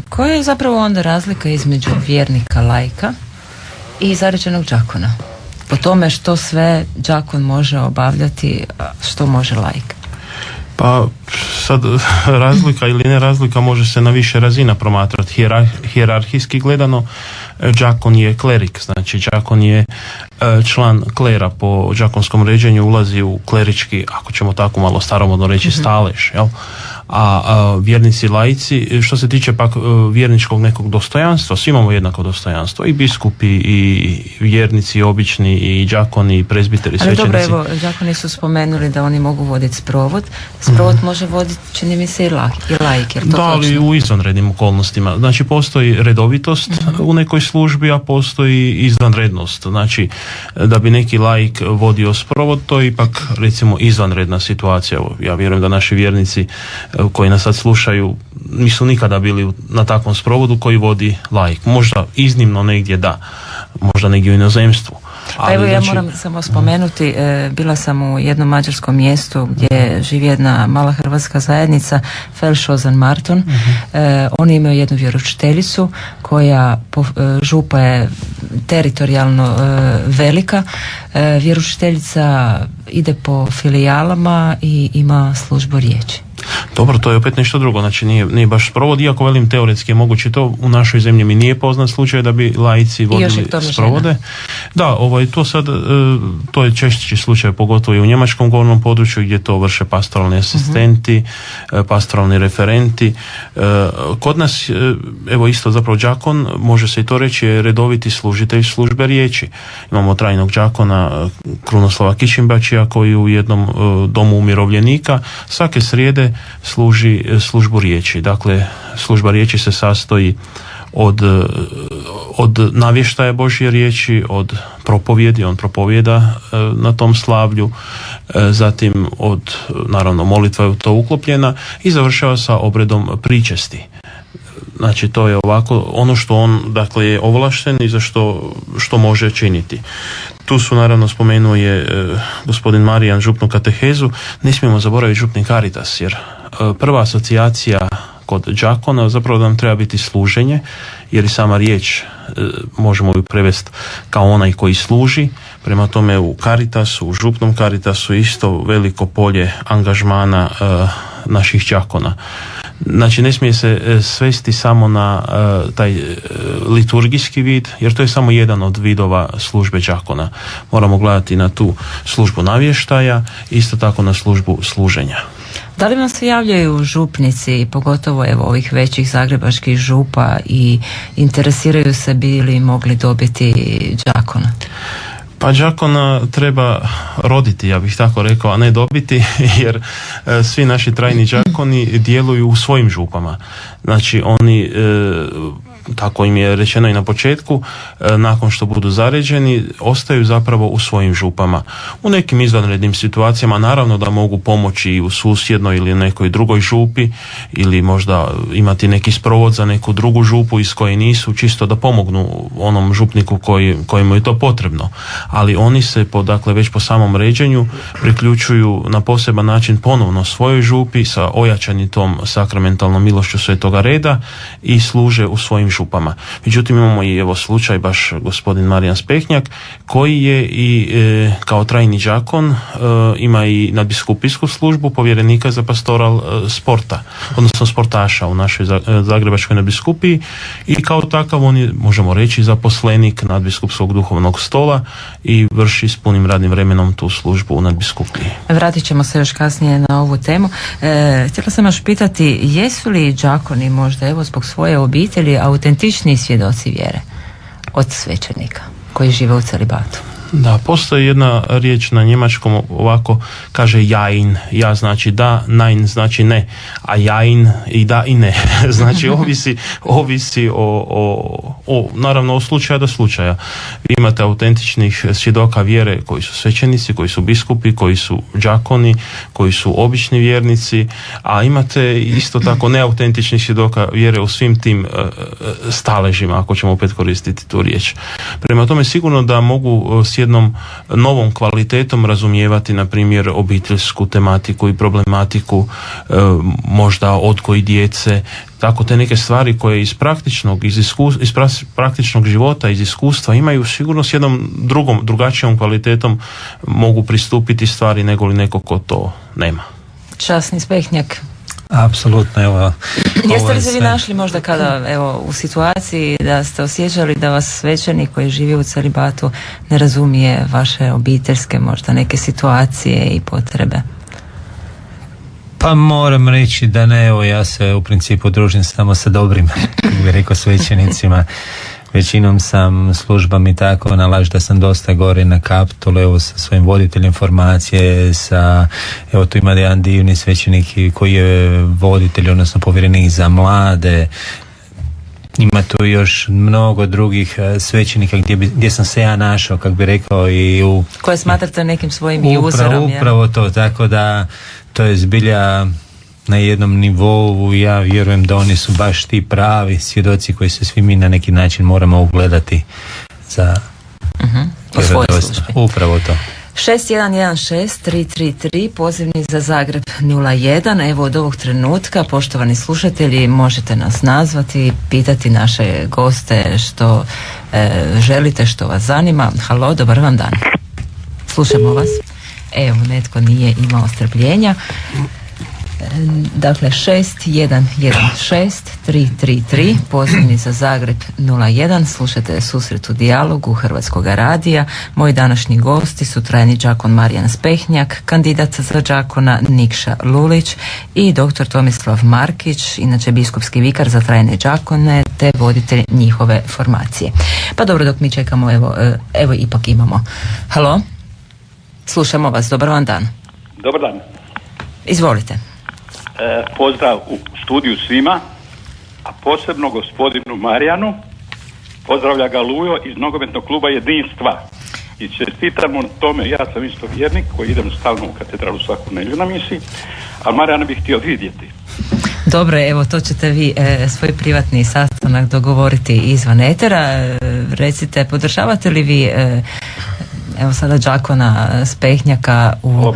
Koja je zapravo onda razlika između vjernika laika i zaređenog đakona? Po tome što sve đakon može obavljati, a što može laik? Pa sad razlika ili ne razlika može se na više razina promatrati. Hijerarhijski gledano, đakon je klerik, znači đakon je član klera, po đakonskom ređenju ulazi u klerički, ako ćemo tako malo staromodno reći, stalež, jel? A vjernici laici, što se tiče pak vjerničkog nekog dostojanstva, svi imamo jednako dostojanstvo, i biskupi, i vjernici obični, i đakoni, i prezbiteri, svećenici. Ali dobro, evo, đakoni su spomenuli da oni mogu voditi sprovod. Sprovod može voditi, čini mi se, i laik, jer to da, ali u izvanrednim okolnostima. Znači, postoji redovitost u nekoj službi, a postoji izvanrednost. Znači, da bi neki laik vodio sprovod, to je ipak, recimo, izvanredna situacija. Ja vjerujem da naši vjernici koji nas sad slušaju nisu nikada bili na takvom sprovodu koji vodi laik. Možda iznimno negdje da, možda negdje u inozemstvu. Pa evo, ja moram samo spomenuti, bila sam u jednom mađarskom mjestu gdje živi jedna mala hrvatska zajednica, Felshozen Marton. Oni imaju jednu vjeroučiteljicu koja župa je teritorijalno velika. Vjeroučiteljica ide po filijalama i ima službu riječi. Dobro, to je opet nešto drugo, znači nije baš sprovod, iako velim teoretski je moguće to, u našoj zemlji mi nije poznat slučaj da bi laici vodili sprovode. Da, to je češći slučaj, pogotovo i u njemačkom govornom području gdje to vrše pastoralni asistenti, pastoralni referenti. Kod nas, evo isto zapravo đakon, može se i to reći, je redoviti služitelj službe riječi. Imamo trajnog đakona Krunoslava Kičimbačija koji u jednom domu umirovljenika svake srijede služi službu riječi. Dakle, služba riječi se sastoji od navještaja Božje riječi, od propovjedi, on propovjeda na tom slavlju, zatim od, naravno, molitva je u to uklopljena i završava sa obredom pričesti. Znači, to je ovako ono što on, dakle, je ovlašten i za što može činiti. Tu su, naravno, spomenuo je gospodin Marijan župnu katehezu. Ne smijemo zaboraviti župni karitas, jer prva asocijacija kod đakona zapravo da nam treba biti služenje, jer i sama riječ možemo ju prevesti kao onaj koji služi. Prema tome, u karitasu, u župnom karitasu isto veliko polje angažmana naših đakona. Znači, ne smije se svesti samo na taj liturgijski vid, jer to je samo jedan od vidova službe đakona. Moramo gledati na tu službu navještaja, isto tako na službu služenja. Da li vam se javljaju župnici, pogotovo evo ovih većih zagrebačkih župa, i interesiraju se bi li mogli dobiti đakona? Pa đakona treba roditi, ja bih tako rekao, a ne dobiti, jer svi naši trajni đakoni djeluju u svojim župama. Znači, oni, tako im je rečeno i na početku, nakon što budu zaređeni, ostaju zapravo u svojim župama. U nekim izvanrednim situacijama naravno da mogu pomoći i u susjednoj ili nekoj drugoj župi, ili možda imati neki sprovod za neku drugu župu iz koje nisu, čisto da pomognu onom župniku kojemu je to potrebno. Ali oni se već po samom ređenju priključuju na poseban način ponovno svojoj župi sa ojačanitom sakramentalnom milošću Svetoga reda i služe u svojim župama. Međutim, imamo i evo slučaj baš gospodin Marijan Spehnjak koji je i kao trajni đakon ima i nadbiskupijsku službu povjerenika za pastoral sporta, odnosno sportaša u našoj zagrebačkoj nadbiskupiji, i kao takav on je, možemo reći, zaposlenik nadbiskupskog duhovnog stola i vrši s punim radnim vremenom tu službu u nadbiskupiji. Vratit ćemo se još kasnije na ovu temu. Htjela sam još pitati, jesu li đakoni možda evo zbog svoje obitelji autentičniji svjedoci vjere od svećenika koji žive u celibatu? Da, postoji jedna riječ na njemačkom, ovako kaže jain, ja znači da, nein znači ne, a jain i da i ne. Znači ovisi o naravno od slučaja do slučaja. Vi imate autentičnih svjedoka vjere koji su svećenici, koji su biskupi, koji su đakoni, koji su obični vjernici, a imate isto tako neautentičnih svjedoka vjere u svim tim staležima, ako ćemo opet koristiti tu riječ. Prema tome sigurno da mogu jednom novom kvalitetom razumijevati, na primjer, obiteljsku tematiku i problematiku, možda odgoj djece, tako te neke stvari koje iz praktičnog života, iz iskustva imaju sigurno s jednom drugačijom kvalitetom mogu pristupiti stvari nego li neko ko to nema. Časni Spehnjak. Apsolutno, evo. Jeste li se vi našli možda kada, evo, u situaciji da ste osjećali da vas svećenik koji živi u celibatu ne razumije vaše obiteljske možda neke situacije i potrebe? Pa moram reći da ne, evo, ja se u principu družim samo sa dobrim, kako bih rekao, svećenicima. Većinom sam službam i tako nalaž da sam dosta gore na Kaptolu, evo, sa svojim voditeljem formacije, evo, tu ima jedan divni svećenik koji je voditelj, odnosno povjerenik za mlade. Ima tu još mnogo drugih svećenika gdje sam se ja našao, kako bi rekao, i koje smatrate nekim svojim uzorom. Upravo to, tako da to je zbilja na jednom nivou. Ja vjerujem da oni su baš ti pravi svjedoci koji se svi mi na neki način moramo ugledati za vjerodostojnost. Upravo to. 6116-333, pozivni za Zagreb 01. Evo, od ovog trenutka, poštovani slušatelji, možete nas nazvati, pitati naše goste što želite, što vas zanima. Halo, dobar vam dan. Slušamo vas. Evo, netko nije imao strpljenja. Dakle, 6116-333, pozivni za Zagreb 01. Slušate Susret u dijalogu Hrvatskog radija. Moji današnji gosti su trajni đakon Marijan Spehnjak, kandidat za đakona Nikša Lulić i dr. Tomislav Markić, inače biskupski vikar za trajne đakone te voditelj njihove formacije. Pa dobro, dok mi čekamo, evo ipak imamo. Halo? Slušamo vas, dobar vam dan. Dobar dan. Izvolite. Pozdrav u studiju svima, a posebno gospodinu Marijanu. Pozdravlja ga Lujo iz nogometnog kluba Jedinstva. I čestitamo na tome, ja sam isto vjernik koji idem stalno u katedralu svaku nedjelju na misiji, a Marijana bih htio vidjeti. Dobro, evo, to ćete vi svoj privatni sastanak dogovoriti izvan etera. Recite, podržavate li vi evo sada đakona Spehnjaka u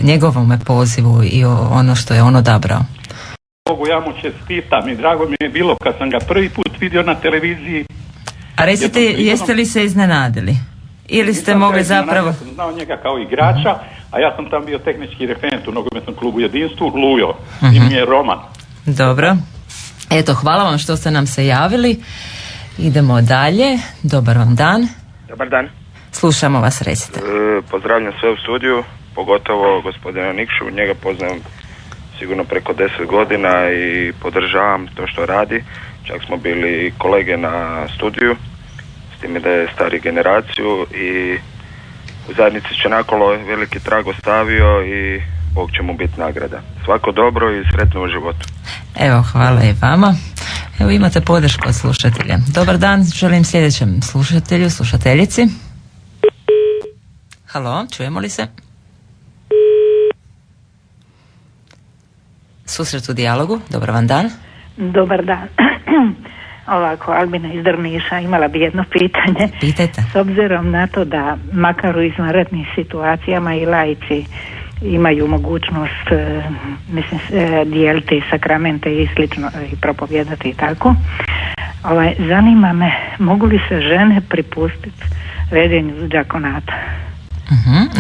njegovom pozivu i ono što je on odabrao? Bogu, ja mu čestitam i drago mi je bilo kad sam ga prvi put vidio na televiziji. A recite, jeste li se iznenadili? Ili ste mogli zapravo... Ja sam znao njega kao igrača, a ja sam tam bio tehnički referent u nogometnom klubu Jedinstvu, Lujo. Ime je Roman. Dobro. Eto, hvala vam što ste nam se javili. Idemo dalje. Dobar vam dan. Dobar dan. Slušamo vas, recite. Pozdravljam sve u studiju, pogotovo gospodina Nikšu, njega poznam sigurno preko 10 godina i podržavam to što radi. Čak smo bili kolege na studiju, s time da je stari generaciju i u zajednici Čenakolo veliki trag ostavio i Bog će mu biti nagrada. Svako dobro i sretno u životu. Evo, hvala i vama. Evo, imate podršku od slušatelja. Dobar dan, želim sljedećem slušatelju, slušateljici. Halo, čujemo li se? Susret u dijalogu, dobar vam dan. Dobar dan. Ovako, Albina iz Drniša, imala bi jedno pitanje. Pitajte. S obzirom na to da makar u izvanrednim situacijama i laici imaju mogućnost dijeliti sakramente i slično i propovijedati i tako. Zanima me, mogu li se žene pripustiti vedenju đakonata?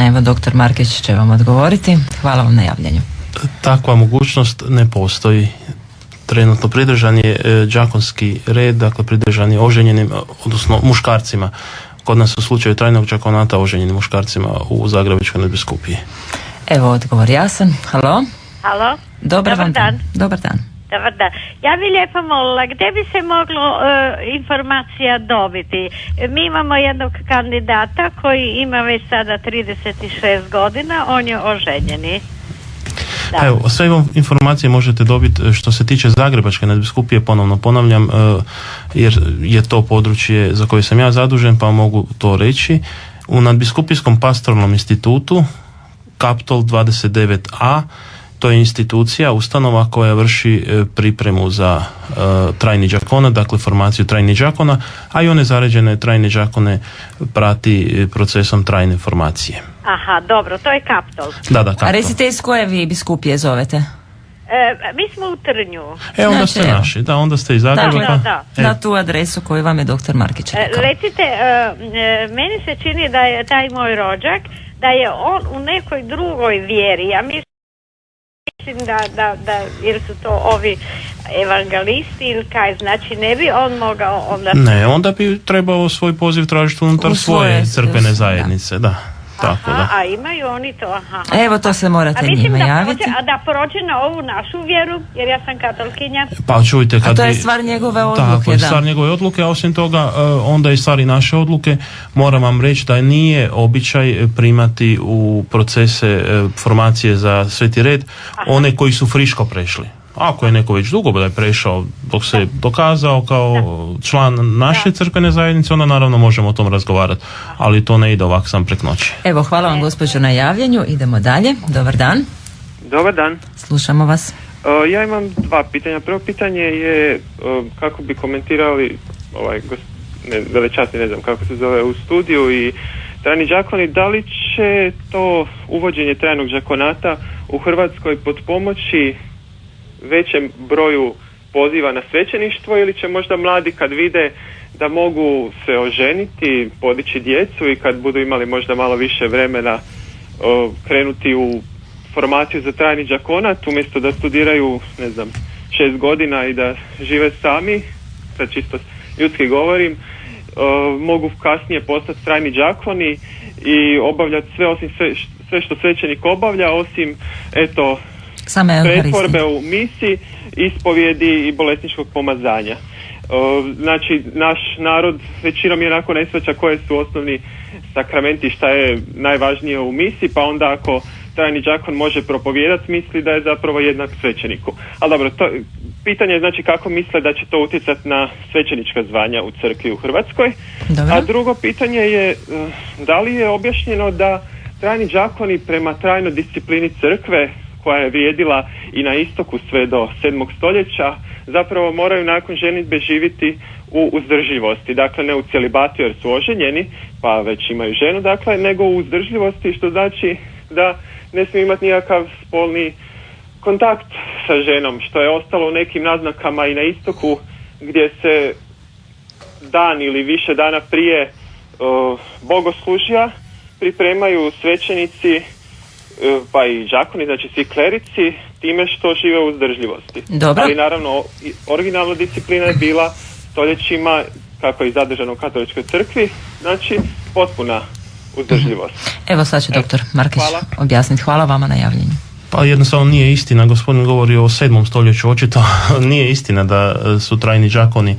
Evo, doktor Markić će vam odgovoriti. Hvala vam na javljanju. Takva mogućnost ne postoji. Trenutno pridržan je đakonski red, dakle pridržan je oženjenim, odnosno muškarcima. Kod nas u slučaju trajnog đakonata oženjenim muškarcima u Zagrebačkoj nadbiskupiji. Evo odgovor jasan. Halo? Halo? Dobar dan. Dobar dan. Dobar dan. Ja bi lijepo molila, gdje bi se moglo informacija dobiti? Mi imamo jednog kandidata koji ima već sada 36 godina, on je oženjeni. Da. Evo, sve informacije možete dobiti što se tiče Zagrebačke nadbiskupije, ponovno ponavljam, jer je to područje za koje sam ja zadužen, pa mogu to reći. U nadbiskupijskom pastoralnom institutu Kaptol 29a To je institucija, ustanova koja vrši pripremu za trajni đakona, dakle formaciju trajnih đakona, a i one zaređene trajne đakone prati procesom trajne formacije. Aha, dobro, to je Kaptol. Da, Kaptol. A recite iz koje vi biskupije zovete? Mi smo u Trnju. Onda Znači, ste naši, onda ste iz Zagreba. Da. Na tu adresu koju vam je doktor Markić rekao. Recite, meni se čini da je taj moj rođak, da je on u nekoj drugoj vjeri. Ja mislim da jer su to ovi evangelisti ili kaj, znači ne bi on mogao onda... Ne, onda bi trebao svoj poziv tražiti unutar svoje crkvene zajednice, da. Tako, aha, da. a imaju oni to, aha. Evo, to se morate a mislim njima javiti. da prođe na ovu našu vjeru, jer ja sam katolkinja. Pa čujte, kad a to je stvar njegove odluke, tako, da. Stvar njegove odluke, a osim toga onda i stvari naše odluke. Moram vam reći da nije običaj primati u procese formacije za Sveti red one koji su friško prešli. Ako je neko već dugo da je prešao dok se dokazao kao član naše crkvene zajednice, onda naravno možemo o tom razgovarati, ali to ne ide ovak sam prek noći. Evo, hvala vam gospođo na javljanju, idemo dalje. Dobar dan. Dobar dan. Slušamo vas. Ja imam dva pitanja. Prvo pitanje je kako bi komentirali velečasni, ne znam kako se zove, u studiju i trajni đakoni, da li će to uvođenje trajnog đakonata u Hrvatskoj potpomoći većem broju poziva na svećeništvo, ili će možda mladi kad vide da mogu se oženiti, podići djecu i kad budu imali možda malo više vremena krenuti u formaciju za trajni đakonat, umjesto da studiraju 6 godina i da žive sami, sad čisto ljudski govorim, mogu kasnije postati trajni đakoni i obavljati sve što svećenik obavlja, osim pretvorbe u misi, ispovjedi i bolesničkog pomazanja. Znači, naš narod većinom je onako ne shvaća koje su osnovni sakramenti, šta je najvažnije u misi, pa onda ako trajni đakon može propovijedati, misli da je zapravo jednak svećeniku. Ali dobro, to pitanje je znači kako misle da će to utjecati na svećenička zvanja u crkvi u Hrvatskoj. Dobro. A drugo pitanje je da li je objašnjeno da trajni đakoni prema trajnoj disciplini crkve, koja je vrijedila i na istoku sve do 7. stoljeća, zapravo moraju nakon ženidbe živjeti u uzdržljivosti. Dakle, ne u celibatu jer su oženjeni, pa već imaju ženu, dakle, nego u uzdržljivosti, što znači da ne smiju imati nikakav spolni kontakt sa ženom, što je ostalo u nekim naznakama i na istoku, gdje se dan ili više dana prije bogoslužja pripremaju svećenici, pa i đakoni, znači svi klerici, time što žive u uzdržljivosti. Dobro. Ali naravno originalna disciplina je bila stoljećima, kako je zadržano u katoličkoj crkvi, znači potpuna uzdržljivost. Evo sad će doktor Markić objasniti. Hvala vama na javljanju. Pa jednostavno nije istina, gospodin govori o 7. stoljeću, očito nije istina da su trajni đakoni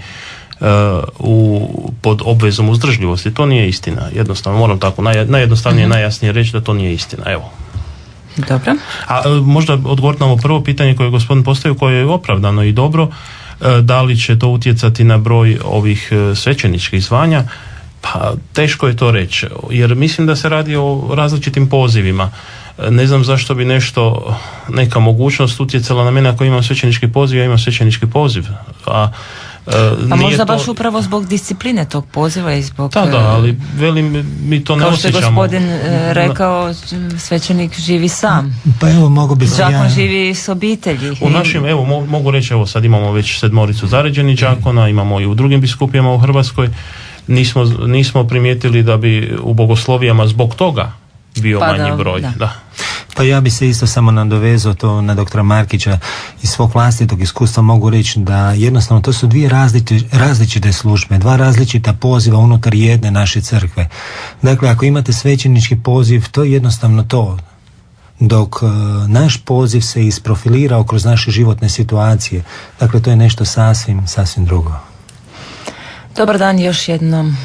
pod obvezom uzdržljivosti. To nije istina. Jednostavno, moram tako najjednostavnije, najjasnije reći da to nije istina. Evo. Dobro. A možda odgovoriti na ovo prvo pitanje koje je gospodin postavio, koje je opravdano i dobro, da li će to utjecati na broj ovih svećeničkih zvanja? Pa teško je to reći, jer mislim da se radi o različitim pozivima. Ne znam zašto bi neka mogućnost utjecala na mene ako imam svećenički poziv, ja imam svećenički poziv. A možda baš upravo zbog discipline tog poziva i zbog... Da, ali velim, mi to ne osjećamo. Kao što je gospodin rekao, svećenik živi sam. Pa evo, mogu bi se đakon živi s obitelji. U našim, mogu reći, sad imamo već 7 zaređenih đakona, imamo i u drugim biskupijama u Hrvatskoj. Nismo primijetili da bi u bogoslovijama zbog toga bio manji broj. Da. Pa ja bi se isto samo nadovezao to na doktora Markića. Iz svog vlastitog iskustva mogu reći da jednostavno to su dvije različite službe, dva različita poziva unutar jedne naše crkve. Dakle, ako imate svećenički poziv, to je jednostavno to. Dok naš poziv se isprofilirao kroz naše životne situacije. Dakle, to je nešto sasvim drugo. Dobar dan još jednom